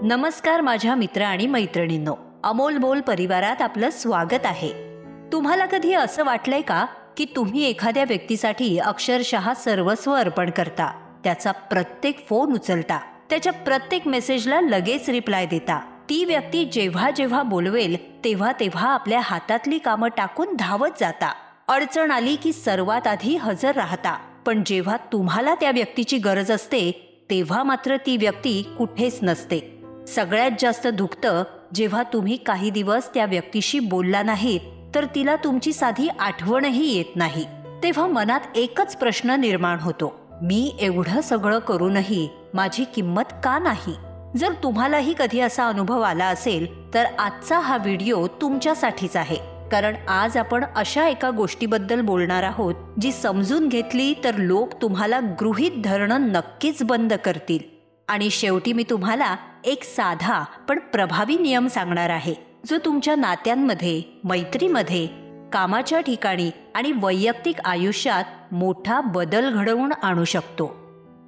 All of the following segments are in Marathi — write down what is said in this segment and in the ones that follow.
नमस्कार माझ्या मित्र आणि मैत्रिणींनो, अमोल बोल परिवारात आपलं स्वागत आहे. तुम्हाला कधी असं वाटलंय का की तुम्ही एखाद्या व्यक्तीसाठी अक्षरशः सर्वस्व अर्पण करता, त्याचा प्रत्येक फोन उचलता, त्याच्या प्रत्येक मेसेजला लगेच रिप्लाय देता, ती व्यक्ती जेव्हा जेव्हा बोलवेल तेव्हा तेव्हा आपल्या हातातली कामं टाकून धावत जाता, अडचण आली की सर्वात आधी हजर राहता, पण जेव्हा तुम्हाला त्या व्यक्तीची गरज असते तेव्हा मात्र ती व्यक्ती कुठेच नसते. सगळ्यात जास्त दुखतं जेव्हा तुम्ही काही दिवस त्या व्यक्तीशी बोलला नाहीत तर तिला तुमची साधी आठवणही येत नाही. तेव्हा मनात एकच प्रश्न निर्माण होतो, मी एवढं सगळं करूनही माझी किंमत का नाही? जर तुम्हालाही कधी असा अनुभव आला असेल तर आजचा हा व्हिडिओ तुमच्यासाठीच आहे. कारण आज आपण अशा एका गोष्टीबद्दल बोलणार आहोत जी समजून घेतली तर लोक तुम्हाला गृहीत धरणं नक्कीच बंद करतील. आणि शेवटी मी तुम्हाला एक साधा पण प्रभावी नियम सांगणार आहे जो तुमच्या नात्यांमध्ये, मैत्रीमध्ये, कामाच्या ठिकाणी आणि वैयक्तिक आयुष्यात मोठा बदल घडवून आणू शकतो.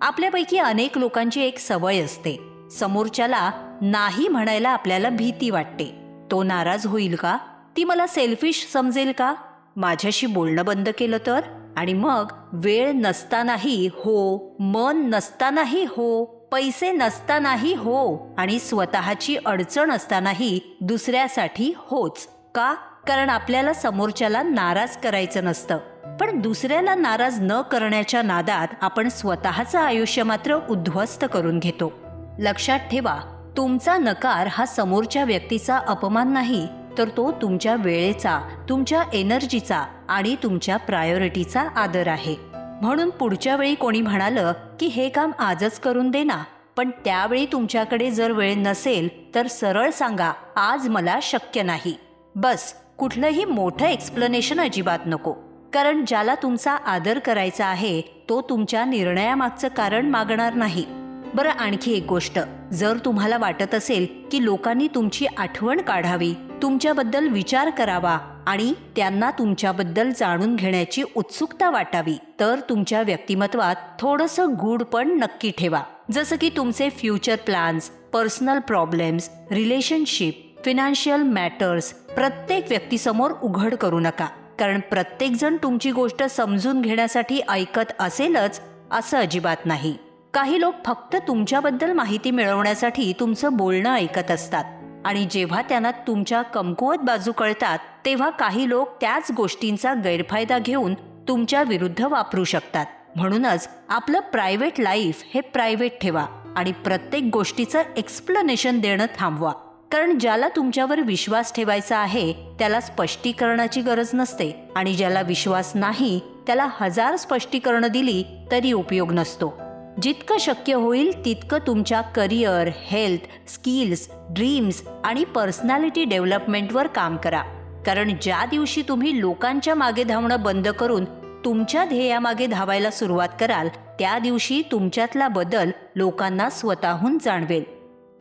आपल्यापैकी अनेक लोकांची एक सवय असते, समोरच्याला नाही म्हणायला आपल्याला भीती वाटते. तो नाराज होईल का? ती मला सेल्फिश समजेल का? माझ्याशी बोलणं बंद केलं तर? आणि मग वेळ नसतानाही हो, मन नसतानाही हो, पैसे नसतानाही हो आणि स्वतःची अडचण असतानाही दुसऱ्यासाठी होच का? कारण आपल्याला समोरच्याला नाराज करायचं नसतं, पण दुसऱ्याला नाराज न करण्याच्या नादात आपण स्वतःचं आयुष्य मात्र उद्ध्वस्त करून घेतो. लक्षात ठेवा, तुमचा नकार हा समोरच्या व्यक्तीचा अपमान नाही, तर तो तुमच्या वेळेचा, तुमच्या एनर्जीचा आणि तुमच्या प्रायोरिटीचा आदर आहे. म्हणून पुढच्या वेळी कोणी म्हणालं की हे काम आजच करून दे ना, पण त्यावेळी तुमच्याकडे जर वेळ नसेल तर सरळ सांगा, आज मला शक्य नाही. बस, कुठलंही मोठं एक्सप्लेनेशन अजिबात नको. कारण ज्याला तुमचा आदर करायचा आहे तो तुमच्या निर्णयामागचं कारण मागणार नाही. बरं, आणखी एक गोष्ट, जर तुम्हाला वाटत असेल की लोकांनी तुमची आठवण काढावी, तुमच्याबद्दल विचार करावा आणि त्यांना तुमच्याबद्दल जाणून घेण्याची उत्सुकता वाटावी, तर तुमच्या व्यक्तिमत्वात थोडंसं गूढ पण नक्की ठेवा. जसं की तुमचे future plans, personal problems, relationship, financial matters प्रत्येक व्यक्तीसमोर उघड करू नका. कारण प्रत्येकजण तुमची गोष्ट समजून घेण्यासाठी ऐकत असेलच असं अजिबात नाही. काही लोक फक्त तुमच्याबद्दल माहिती मिळवण्यासाठी तुमचं बोलणं ऐकत असतात आणि जेव्हा त्यांना तुमच्या कमकुवत बाजू कळतात तेव्हा काही लोक त्याच गोष्टींचा गैरफायदा घेऊन तुमच्या विरुद्ध वापरू शकतात. म्हणूनच आपलं प्रायव्हेट लाईफ हे प्रायव्हेट ठेवा आणि प्रत्येक गोष्टीचं एक्सप्लेनेशन देणं थांबवा. कारण ज्याला तुमच्यावर विश्वास ठेवायचा आहे त्याला स्पष्टीकरणाची गरज नसते आणि ज्याला विश्वास नाही त्याला 1000 स्पष्टीकरणं दिली तरी उपयोग नसतो. जितकं शक्य होईल तितकं तुमच्या करिअर, हेल्थ, स्किल्स, ड्रीम्स आणि पर्सनॅलिटी डेव्हलपमेंटवर काम करा. कारण ज्या दिवशी तुम्ही लोकांच्या मागे धावणं बंद करून तुमच्या ध्येयामागे धावायला सुरुवात कराल त्या दिवशी तुमच्यातला बदल लोकांना स्वतःहून जाणवेल.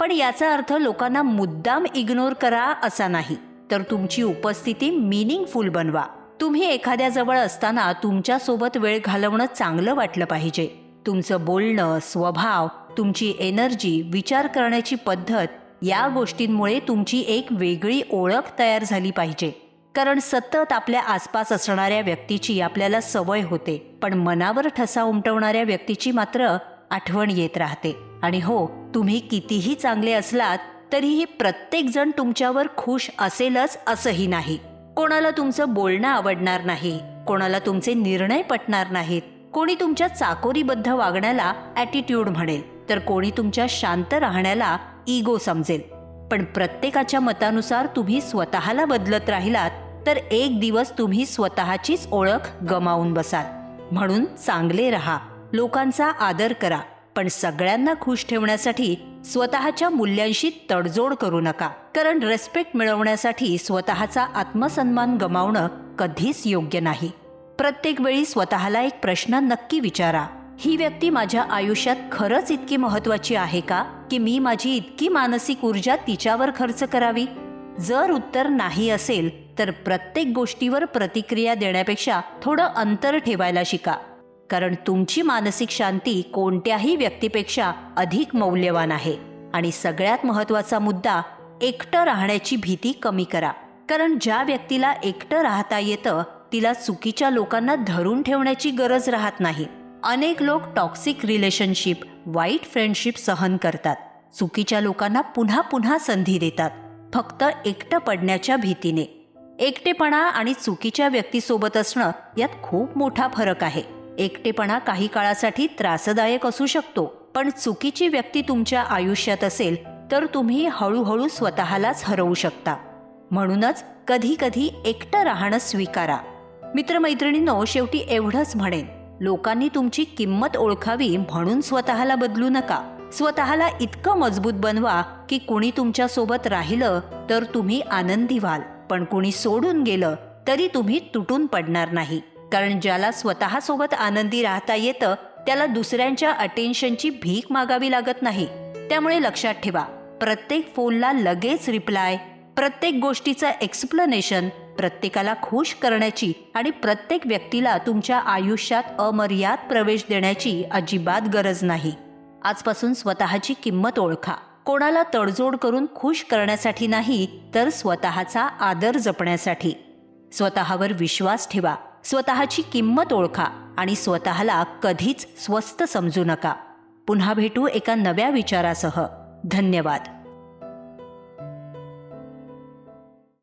पण याचा अर्थ लोकांना मुद्दाम इग्नोर करा असा नाही, तर तुमची उपस्थिती मीनिंगफुल बनवा. तुम्ही एखाद्याजवळ असताना तुमच्यासोबत वेळ घालवणं चांगलं वाटलं पाहिजे. तुमचं बोलणं, स्वभाव, तुमची एनर्जी, विचार करण्याची पद्धत या गोष्टींमुळे तुमची एक वेगळी ओळख तयार झाली पाहिजे. कारण सतत आपल्या आसपास असणाऱ्या व्यक्तीची आपल्याला सवय होते, पण मनावर ठसा उमटवणाऱ्या व्यक्तीची मात्र आठवण येत राहते. आणि हो, तुम्ही कितीही चांगले असलात तरीही प्रत्येकजण तुमच्यावर खुश असेलच असंही नाही. कोणाला तुमचं बोलणं आवडणार नाही, कोणाला तुमचे निर्णय पटणार नाहीत, कोणी तुमच्या चाकोरीबद्ध वागण्याला ॲटिट्यूड म्हणेल, तर कोणी तुमच्या शांत राहण्याला इगो समजेल. पण प्रत्येकाच्या मतानुसार तुम्ही स्वतःला बदलत राहिलात तर एक दिवस तुम्ही स्वतःचीच ओळख गमावून बसाल. म्हणून चांगले राहा, लोकांचा आदर करा, पण सगळ्यांना खुश ठेवण्यासाठी स्वतःच्या मूल्यांशी तडजोड करू नका. कारण रिस्पेक्ट मिळवण्यासाठी स्वतःचा आत्मसन्मान गमावणं कधीच योग्य नाही. प्रत्येक वेळी स्वतःला एक प्रश्न नक्की विचारा, ही व्यक्ती माझ्या आयुष्यात खरंच इतकी महत्त्वाची आहे का की मी माझी इतकी मानसिक ऊर्जा तिच्यावर खर्च करावी? जर उत्तर नाही असेल तर प्रत्येक गोष्टीवर प्रतिक्रिया देण्यापेक्षा थोडं अंतर ठेवायला शिका. कारण तुमची मानसिक शांती कोणत्याही व्यक्तीपेक्षा अधिक मौल्यवान आहे. आणि सगळ्यात महत्त्वाचा मुद्दा, एकटं राहण्याची भीती कमी करा. कारण ज्या व्यक्तीला एकटं राहता येतं तिला चुकीच्या लोकांना धरून ठेवण्याची गरज राहत नाही. अनेक लोक टॉक्सिक रिलेशनशिप, वाईट फ्रेंडशिप सहन करतात, चुकीच्या लोकांना पुन्हा पुन्हा संधी देतात, फक्त एकटं पडण्याच्या भीतीने. एकटेपणा आणि चुकीच्या व्यक्तीसोबत असणं यात खूप मोठा फरक आहे. एकटेपणा काही काळासाठी त्रासदायक असू शकतो, पण चुकीची व्यक्ती तुमच्या आयुष्यात असेल तर तुम्ही हळूहळू स्वतःलाच हरवू शकता. म्हणूनच कधी कधी एकटं राहणं स्वीकारा. मित्रमैत्रिणींनो, शेवटी एवढंच म्हणेन, लोकांनी तुमची किंमत ओळखावी म्हणून स्वतःला बदलू नका. स्वतःला इतकं मजबूत बनवा की कुणी तुमच्या सोबत राहिलं तर तुम्ही आनंदी व्हाल, पण कुणी सोडून गेलं तरी तुम्ही तुटून पडणार नाही. कारण ज्याला स्वतःसोबत आनंदी राहता येतं त्याला दुसऱ्यांच्या अटेन्शनची भीक मागावी लागत नाही. त्यामुळे लक्षात ठेवा, प्रत्येक फोनला लगेच रिप्लाय, प्रत्येक गोष्टीचं एक्सप्लेनेशन, प्रत्येकाला खुश करण्याची आणि प्रत्येक व्यक्तीला तुमच्या आयुष्यात अमर्याद प्रवेश देण्याची अजिबात गरज नाही. आजपासून स्वतःची किंमत ओळखा. कोणाला तडजोड करून खुश करण्यासाठी नाही, तर स्वतःचा आदर जपण्यासाठी. स्वतःवर विश्वास ठेवा, स्वतःची किंमत ओळखा आणि स्वतःला कधीच स्वस्त समजू नका. पुन्हा भेटू एका नव्या विचारासह. धन्यवाद.